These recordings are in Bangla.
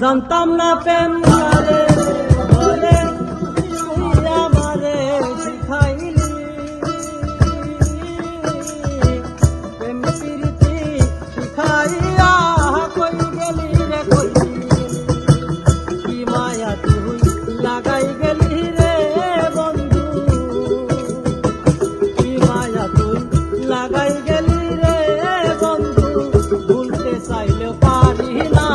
জানতাম না প্রেম করে বলে তুই আমারে শিখাইলি প্রেম প্রীতি শিখাইয়া কই গেলি রে কই কি মায়া তুই লাগাই গেলি রে বন্ধু কি মায়া তুই লাগাই গেলি রে বন্ধু ভুলতে চাইলেও পারি না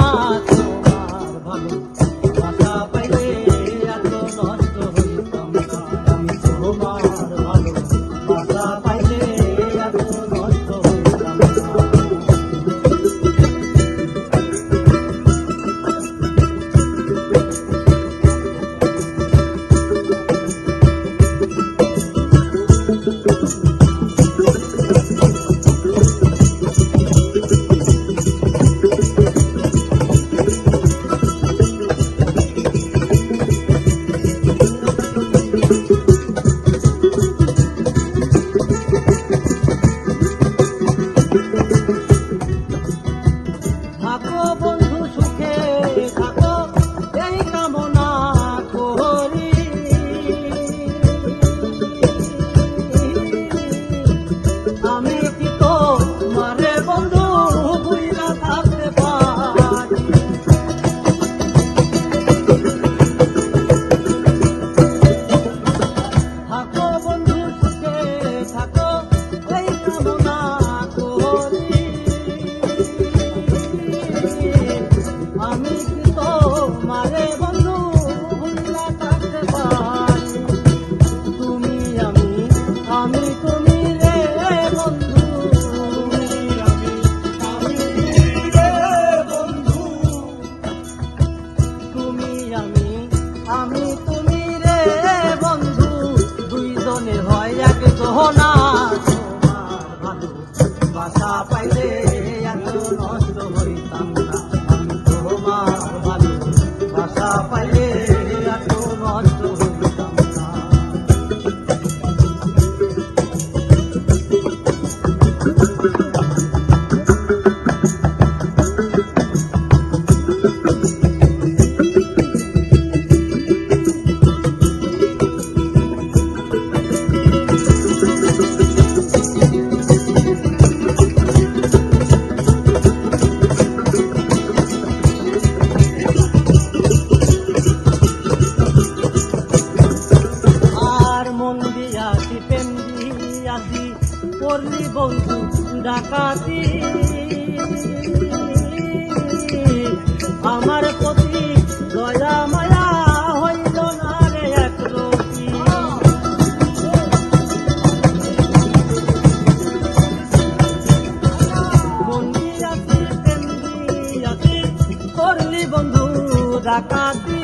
না ভাষা পাইলে এত নষ্ট হইতাম না আমি তোমার ভালো ভাষা পাইলে এত নষ্ট হইতাম না করলি বন্ধু ডাকাতি আমার প্রতি দয়া মায়া হইল না রে একরতি বন্দি আছি প্রেমদি আছি করলি বন্ধু ডাকাতি